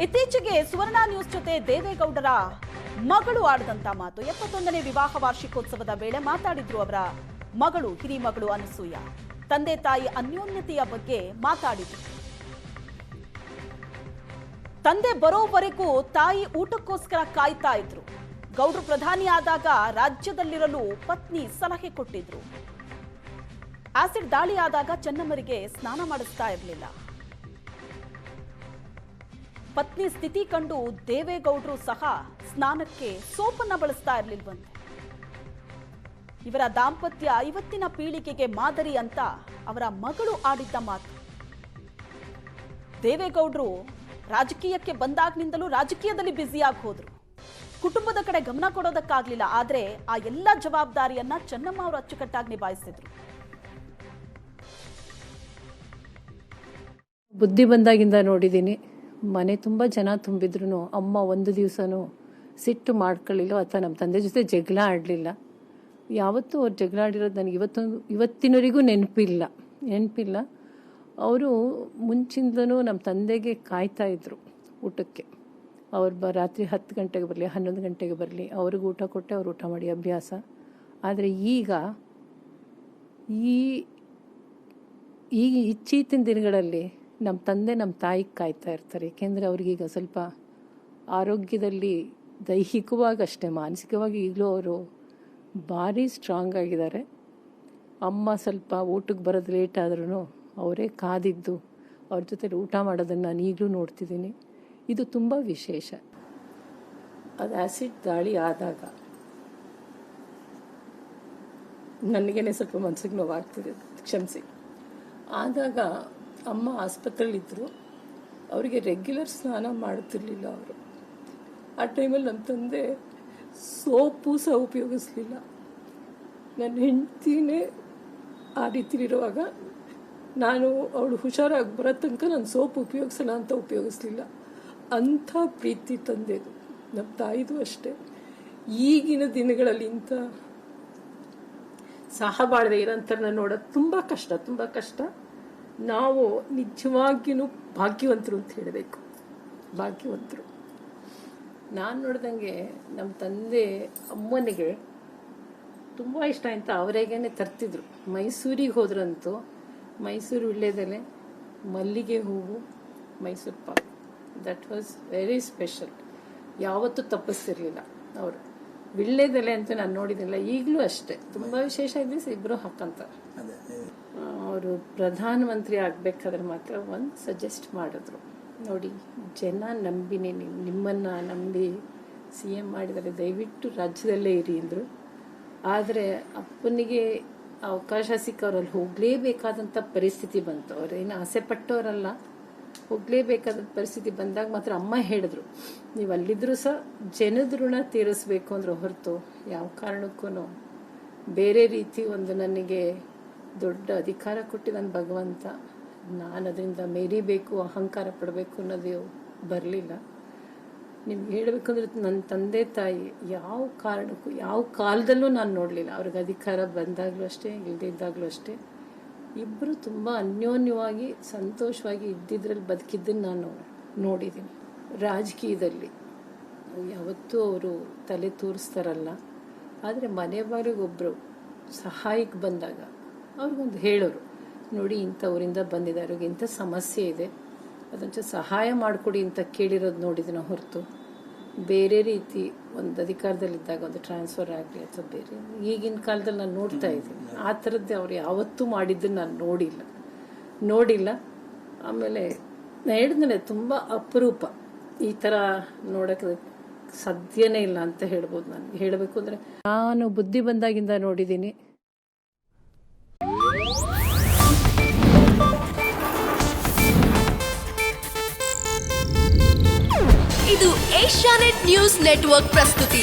ಇತ್ತೀಚೆಗೆ ಸುವರ್ಣ ನ್ಯೂಸ್ ಜೊತೆ ದೇವೇಗೌಡರ ಮಗಳು ಆಡಿದಂತ ಮಾತು 71ನೇ ವಿವಾಹ ವಾರ್ಷಿಕೋತ್ಸವದ ವೇಳೆ ಮಾತಾಡಿದ್ರು ಅವರ ಮಗಳು ಹಿರಿಮಗಳು ಅನಸೂಯ. ತಂದೆ ತಾಯಿ ಅನ್ಯೋನ್ಯತೆಯ ಬಗ್ಗೆ ಮಾತಾಡಿದ್ರು. ತಂದೆ ಬರೋವರೆಗೂ ತಾಯಿ ಊಟಕ್ಕೋಸ್ಕರ ಕಾಯ್ತಾ ಇದ್ರು. ಗೌಡ್ರು ಪ್ರಧಾನಿ ಆದಾಗ ರಾಜ್ಯದಲ್ಲಿರಲು ಪತ್ನಿ ಸಲಹೆ ಕೊಟ್ಟಿದ್ರು. ಆಸಿಡ್ ದಾಳಿ ಆದಾಗ ಚೆನ್ನಮ್ಮರಿಗೆ ಸ್ನಾನ ಮಾಡಿಸ್ತಾ ಇರಲಿಲ್ಲ. ಪತ್ನಿ ಸ್ಥಿತಿ ಕಂಡು ದೇವೇಗೌಡರು ಸಹ ಸ್ನಾನಕ್ಕೆ ಸೋಪನ್ನ ಬಳಸ್ತಾ ಇರಲಿಲ್ವಂತೆ. ಇವರ ದಾಂಪತ್ಯ ಇವತ್ತಿನ ಪೀಳಿಗೆಗೆ ಮಾದರಿ ಅಂತ ಅವರ ಮಗಳು ಆಡಿದ್ದ ಮಾತು. ದೇವೇಗೌಡರು ರಾಜಕೀಯಕ್ಕೆ ಬಂದಾಗ್ನಿಂದಲೂ ರಾಜಕೀಯದಲ್ಲಿ ಬ್ಯುಸಿಯಾಗಿ ಹೋದ್ರು. ಕುಟುಂಬದ ಕಡೆ ಗಮನ ಕೊಡೋದಕ್ಕಾಗ್ಲಿಲ್ಲ. ಆದ್ರೆ ಆ ಎಲ್ಲ ಜವಾಬ್ದಾರಿಯನ್ನ ಚೆನ್ನಮ್ಮ ಅವರು ಅಚ್ಚುಕಟ್ಟಾಗಿ ನಿಭಾಯಿಸಿದ್ರು. ಬುದ್ಧಿ ಬಂದಾಗಿಂದ ನೋಡಿದ್ದೀನಿ. ಮನೆ ತುಂಬ ಜನ ತುಂಬಿದ್ರು ಅಮ್ಮ ಒಂದು ದಿವಸನೂ ಸಿಟ್ಟು ಮಾಡ್ಕೊಳ್ಳಿಲ್ಲ ಅಥವಾ ನಮ್ಮ ತಂದೆ ಜೊತೆ ಜಗಳ ಆಡಲಿಲ್ಲ. ಯಾವತ್ತೂ ಅವ್ರು ಜಗಳ ಆಡಿರೋದು ನನಗೆ ಇವತ್ತಿನವರೆಗೂ ನೆನಪಿಲ್ಲ. ಅವರು ಮುಂಚಿಂದನೂ ನಮ್ಮ ತಂದೆಗೆ ಕಾಯ್ತಾ ಇದ್ರು ಊಟಕ್ಕೆ. ಅವ್ರು ರಾತ್ರಿ 10 ಗಂಟೆಗೆ ಬರಲಿ 11 ಗಂಟೆಗೆ ಬರಲಿ ಅವ್ರಿಗೆ ಊಟ ಕೊಟ್ಟೆ ಅವ್ರು ಊಟ ಮಾಡಿ ಅಭ್ಯಾಸ. ಆದರೆ ಈಗ ಇತ್ತೀಚಿನ ದಿನಗಳಲ್ಲಿ ನಮ್ಮ ತಂದೆ ನಮ್ಮ ತಾಯಿಗೆ ಕಾಯ್ತಾ ಇರ್ತಾರೆ. ಏಕೆಂದರೆ ಅವ್ರಿಗೀಗ ಸ್ವಲ್ಪ ಆರೋಗ್ಯದಲ್ಲಿ ದೈಹಿಕವಾಗಿ ಅಷ್ಟೇ ಮಾನಸಿಕವಾಗಿ ಈಗಲೂ ಅವರು ಭಾರಿ ಸ್ಟ್ರಾಂಗ್ ಆಗಿದ್ದಾರೆ. ಅಮ್ಮ ಸ್ವಲ್ಪ ಊಟಕ್ಕೆ ಬರೋದು ಲೇಟ್ ಆದ್ರೂ ಅವರೇ ಕಾದಿದ್ದು ಅವ್ರ ಜೊತೆ ಊಟ ಮಾಡೋದನ್ನು ನಾನು ಈಗಲೂ ನೋಡ್ತಿದ್ದೀನಿ. ಇದು ತುಂಬ ವಿಶೇಷ. ಅದು ಆ್ಯಸಿಡ್ ದಾಳಿ ಆದಾಗ ನನಗೇನೆ ಸ್ವಲ್ಪ ಮನಸ್ಸಿಗೆ ನೋವಾಗ್ತಿದೆ, ಕ್ಷಮಿಸಿ. ಆದಾಗ ಅಮ್ಮ ಆಸ್ಪತ್ರೆಯಲ್ಲಿದ್ದರು. ಅವರಿಗೆ ರೆಗ್ಯುಲರ್ ಸ್ನಾನ ಮಾಡುತ್ತಿರಲಿಲ್ಲ ಅವರು. ಆ ಟೈಮಲ್ಲಿ ನಮ್ಮ ತಂದೆ ಸೋಪು ಸಹ ಉಪಯೋಗಿಸ್ಲಿಲ್ಲ. ನನ್ನ ಹೆಂಡ್ತಿನೇ ಆ ರೀತಿಲಿರುವಾಗ ನಾನು ಅವಳು ಹುಷಾರಾಗಿ ಬರೋ ತನಕ ನಾನು ಸೋಪು ಉಪಯೋಗಿಸಲ್ಲ ಅಂತ ಉಪಯೋಗಿಸ್ಲಿಲ್ಲ. ಅಂಥ ಪ್ರೀತಿ ತಂದೆದು. ನಮ್ಮ ತಾಯಿದು ಅಷ್ಟೇ. ಈಗಿನ ದಿನಗಳಲ್ಲಿ ಇಂಥ ಸಹಬಾಳ್ವೆ ಇರೋಂಥರನ್ನ ನೋಡೋದು ತುಂಬ ಕಷ್ಟ. ನಾವು ನಿಜವಾಗಿಯೂ ಭಾಗ್ಯವಂತರು ಅಂತ ಹೇಳಬೇಕು. ಭಾಗ್ಯವಂತರು. ನಾನು ನೋಡ್ದಂಗೆ ನಮ್ಮ ತಂದೆ ಅಮ್ಮನಿಗೆ ತುಂಬ ಇಷ್ಟ ಅಂತ ಅವರೇಗೇನೆ ತರ್ತಿದ್ರು. ಮೈಸೂರಿಗೆ ಹೋದ್ರಂತೂ ಮೈಸೂರು ವೀಳ್ಯದೆಲೆ, ಮಲ್ಲಿಗೆ ಹೂವು, Mysuru Pak, that was very special. ಯಾವತ್ತೂ ತಪ್ಪಿಸ್ತಿರ್ಲಿಲ್ಲ ಅವರು. ವೀಳ್ಯದೆಲೆ ಅಂತೂ ನಾನು ನೋಡಿದ್ದಿಲ್ಲ. ಈಗಲೂ ಅಷ್ಟೇ ತುಂಬ ವಿಶೇಷ ಇದೆ, ಇಬ್ಬರು ಹಾಕಂತಾರೆ. ಅವರು ಪ್ರಧಾನಮಂತ್ರಿ ಆಗಬೇಕಾದ್ರೆ ಮಾತ್ರ ಒಂದು ಸಜೆಸ್ಟ್ ಮಾಡಿದ್ರು, ನೋಡಿ ಜನ ನಿಮ್ಮನ್ನು ನಂಬಿ CM ಮಾಡಿದರೆ ದಯವಿಟ್ಟು ರಾಜ್ಯದಲ್ಲೇ ಇರಿ ಅಂದರು. ಆದರೆ ಅಪ್ಪನಿಗೆ ಅವಕಾಶ ಸಿಕ್ಕವರಲ್ಲಿ ಹೋಗಲೇಬೇಕಾದಂಥ ಪರಿಸ್ಥಿತಿ ಬಂತು. ಅವರೇನು ಆಸೆ ಪಟ್ಟವರಲ್ಲ, ಹೋಗಲೇಬೇಕಾದ ಪರಿಸ್ಥಿತಿ ಬಂದಾಗ ಮಾತ್ರ ಅಮ್ಮ ಹೇಳಿದ್ರು, ನೀವು ಅಲ್ಲಿದ್ದರೂ ಸಹ ಜನದ ಋಣ ತೀರಿಸ್ಬೇಕು ಅಂದ್ರೆ ಹೊರತು ಯಾವ ಕಾರಣಕ್ಕೂ ಬೇರೆ ರೀತಿ ಒಂದು ನನಗೆ ದೊಡ್ಡ ಅಧಿಕಾರ ಕೊಟ್ಟಿದ್ದಾನೆ ಭಗವಂತ, ನಾನು ಅದರಿಂದ ಮೇರಿಬೇಕು, ಅಹಂಕಾರ ಪಡಬೇಕು ಅನ್ನೋದು ಬರಲಿಲ್ಲ. ನಿಮ್ಗೆ ಹೇಳಬೇಕಂದ್ರೆ ನನ್ನ ತಂದೆ ತಾಯಿ ಯಾವ ಕಾರಣಕ್ಕೂ ಯಾವ ಕಾಲದಲ್ಲೂ ನಾನು ನೋಡಲಿಲ್ಲ. ಅವ್ರಿಗೆ ಅಧಿಕಾರ ಬಂದಾಗಲೂ ಅಷ್ಟೇ, ಇಲ್ಲದಿದ್ದಾಗಲೂ ಅಷ್ಟೇ, ಇಬ್ಬರು ತುಂಬ ಅನ್ಯೋನ್ಯವಾಗಿ ಸಂತೋಷವಾಗಿ ಇದ್ದಿದ್ರಲ್ಲಿ ಬದುಕಿದ್ದನ್ನು ನಾನು ನೋಡಿದ್ದೀನಿ. ರಾಜಕೀಯದಲ್ಲಿ ಯಾವತ್ತೂ ಅವರು ತಲೆ ತೋರಿಸ್ತಾರಲ್ಲ, ಆದರೆ ಮನೆ ಬಾರಿಗೊಬ್ಬರು ಸಹಾಯಕ್ಕೆ ಬಂದಾಗ ಅವ್ರಿಗೊಂದು ಹೇಳೋರು, ನೋಡಿ ಇಂಥವರಿಂದ ಬಂದಿದ್ದಾರೆ, ಅವ್ರಿಗೆ ಇಂಥ ಸಮಸ್ಯೆ ಇದೆ, ಅದೊಂಚೂರು ಸಹಾಯ ಮಾಡಿಕೊಡಿ ಅಂತ ಕೇಳಿರೋದು ನೋಡಿದ್ದೀನಿ ಹೊರತು ಬೇರೆ ರೀತಿ ಒಂದು ಅಧಿಕಾರದಲ್ಲಿದ್ದಾಗ ಒಂದು ಟ್ರಾನ್ಸ್ಫರ್ ಆಗಲಿ ಅಥವಾ ಬೇರೆ ಈಗಿನ ಕಾಲದಲ್ಲಿ ನಾನು ನೋಡ್ತಾ ಇದ್ದೀನಿ. ಆ ಥರದ್ದೇ ಅವ್ರು ಯಾವತ್ತೂ ಮಾಡಿದ್ದನ್ನು ನಾನು ನೋಡಿಲ್ಲ. ಆಮೇಲೆ ನಾನು ಹೇಳಿದ್ಮೇಲೆ ತುಂಬ ಅಪರೂಪ, ಈ ಥರ ನೋಡೋಕ್ಕೆ ಸಾಧ್ಯನೇ ಇಲ್ಲ ಅಂತ ಹೇಳ್ಬೋದು. ನನಗೆ ಹೇಳಬೇಕು ಅಂದರೆ ನಾನು ಬುದ್ಧಿ ಬಂದಾಗಿಂದ ನೋಡಿದ್ದೀನಿ. ಇದು ಏಷ್ಯಾನೆಟ್ ನ್ಯೂಸ್ ನೆಟ್ವರ್ಕ್ ಪ್ರಸ್ತುತಿ.